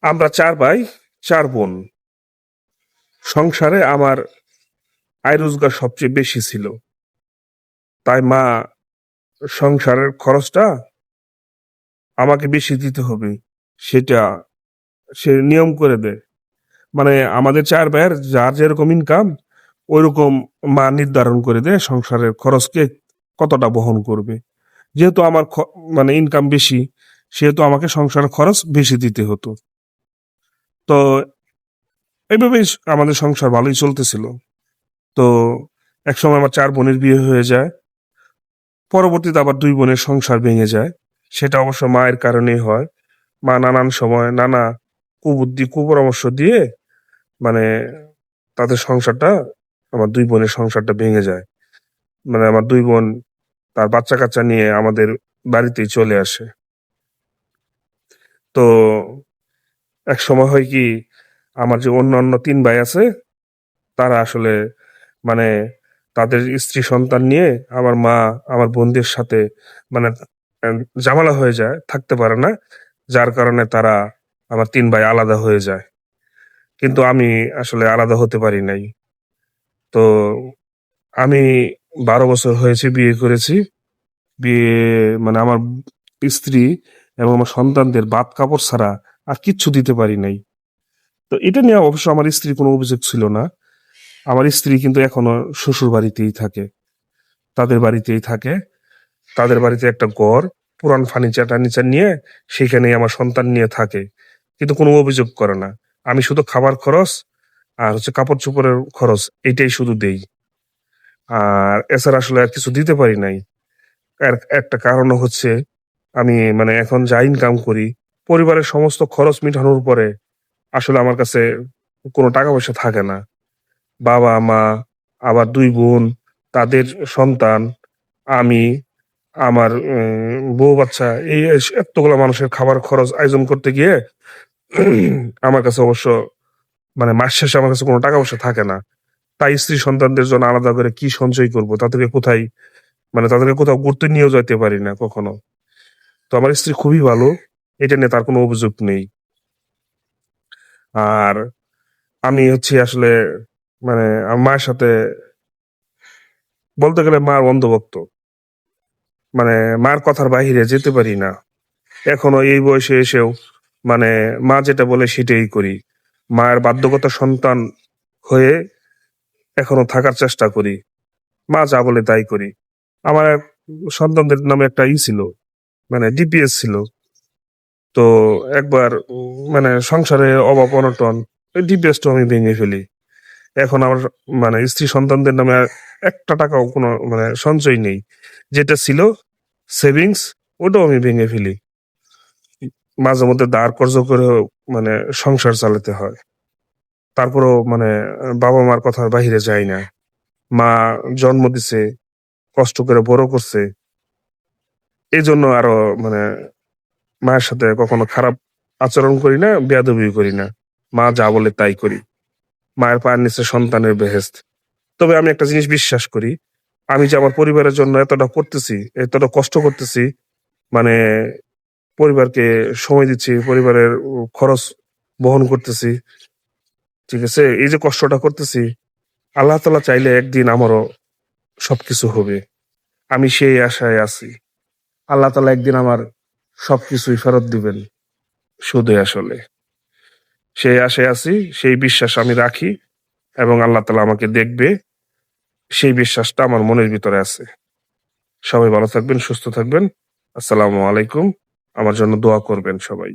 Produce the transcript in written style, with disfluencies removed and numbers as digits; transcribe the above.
আমরা 4 ভাই 4 বোন। সংসারে আমার আয় রোজগার সবচেয়ে বেশি ছিল। তাই মা সংসারের খরচটা আমাকে বেশি দিতে হবে সেটা সে নিয়ম করে দেয়। মানে আমাদের 4 ভাইয়ের যার যেরকম ইনকাম ঐরকম মা নির্ধারণ করে দেয় সংসারের খরচকে কতটা বহন করবে। যেহেতু আমার মানে ইনকাম বেশি, সেহেতু আমাকে সংসারের খরচ বেশি দিতে হতো। তো এইভাবেই আমাদের সংসার ভালোই চলতেছিল। তো একসময় আমার 4 বোনের বিয়ে হয়ে যায়। পরবর্তীতে আবার 2 বোনের সংসার ভেঙে যায়। সেটা অবশ্য মায়ের কারণেই হয়। মা নানান সময় নানা কুবুদ্ধি, কুপরামর্শ দিয়ে মানে তাদের সংসারটা, আমার 2 বোনের সংসারটা ভেঙে যায়। মানে আমার 2 বোন তার বাচ্চা-কাচ্চা নিয়ে আমাদের বাড়িতেই চলে আসে। তো একসময় হয় কি, আমার যে অন্যান্য 3 ভাই আছে, তারা আসলে মানে তাদের স্ত্রী সন্তান নিয়ে আমার মা আমার বোনদের সাথে মানে ঝামেলা হয়ে যায়, থাকতে পারে না। যার কারণে তারা আমার 3 ভাই আলাদা হয়ে যায়। কিন্তু আমি আসলে আলাদা হতে পারি নাই। তো আমি 12 বছর হয়েছে বিয়ে করেছি। বিয়ে মানে আমার স্ত্রী এবং আমার সন্তানদের ভাত-কাপড় ছাড়া আর কিচ্ছু দিতে পারি নাই। তো এটা নিয়ে অবশ্য আমার স্ত্রীর কোনো অভিযোগ ছিল না। আমার স্ত্রী কিন্তু এখনো শ্বশুর বাড়িতেই থাকে। তাদের বাড়িতেই থাকে। তাদের বাড়িতে একটা ঘর, পুরান ফার্নিচার-টার্নিচার নিয়ে সেখানেই আমার সন্তান নিয়ে থাকে। কিন্তু কোনো অভিযোগ করে না। আমি শুধু খাবার খরচ আর হচ্ছে কাপড়-চোপড়ের খরচ এইটাই শুধু দেই। আর এছাড়া আসলে আর কিছু দিতে পারি নাই। এর একটা কারণও হচ্ছে আমি মানে এখন যা ইনকাম করি, পরিবারের সমস্ত খরচ মিটানোর পরে আসলে আমার কাছে কোনো টাকা-পয়সা থাকে না। বাবা-মা, আবার 2 বোন, তাদের সন্তান, আমি, আমার বউ-বাচ্চা, এই এতগুলা মানুষের খাবার খরচ আয়োজন করতে গিয়ে আমার কাছে অবশ্য মানে মাস শেষে আমার কাছে কোনো টাকা-পয়সা থাকে না। তাই স্ত্রী সন্তানদের জন্য আলাদা করে কি সঞ্চয় করব? তাদেরকে কোথায় মানে তাদেরকে কোথাও ঘুরতে নিয়েও যাইতে পারি না কখনো। তো আমার স্ত্রী খুবই ভালো। এটা নিয়ে তার কোনো অভিযোগ নেই। আর আমি হচ্ছি আসলে মানে আমার মায়ের সাথে বলতে গেলে মার অন্ধভক্ত। মানে মার কথার বাহিরে যেতে পারি না। এখনো এই বয়সে এসেও মানে মা যেটা বলে সেটাই করি। মায়ের বাধ্যগত সন্তান হয়ে এখনো থাকার চেষ্টা করি। মা যা বলে তাই করি। আমার সন্তানদের নামে একটা ছিল, মানে ডিপিএস ছিল। তো একবার মানে সংসারে অভাব-অনটন, ওই ডিপিএসটা আমি ভেঙে ফেলি। এখন আমার মানে স্ত্রী সন্তানদের নামে আর একটা টাকাও কোনো মানে সঞ্চয় নেই। যেটা ছিল সেভিংস, ওটাও আমি ভেঙে ফেলি। মাঝে মধ্যে ধার কর্জ করেও মানে সংসার চালাতে হয়। তারপরেও মানে বাবা-মার কথার বাহিরে যাই না। মা জন্ম দিছে, কষ্ট করে বড় করছে। এজন্য আরো মানে মায়ের সাথে কখনো খারাপ আচরণ করি না, বেয়াদবিও করি না। মা যা বলে তাই করি। মায়ের পায়ের নিচে সন্তানের বেহেশত। তবে আমি একটা জিনিস বিশ্বাস করি, আমি যে আমার পরিবারের জন্য এতটা করতেছি, এতটা কষ্ট করতেছি, মানে পরিবারকে সময় দিচ্ছি, পরিবারের খরচ বহন করতেছি। ঠিক আছে? এই যে কষ্টটা করতেছি, আল্লাহ তাআলা চাইলে একদিন আমারও সবকিছু হবে। আমি সেই আশায় আছি। আল্লাহ তাআলা একদিন আমার সবকিছুই ফেরত দিবেন। সুদে আসলে। সেই আশায় আছি, সেই বিশ্বাস আমি রাখি এবং আল্লাহ তাআলা আমাকে দেখবে। সেই বিশ্বাসটা আমার মনের ভিতরে আছে। সবাই ভালো থাকবেন, সুস্থ থাকবেন। আসসালামু আলাইকুম। আমার জন্য দোয়া করবেন সবাই।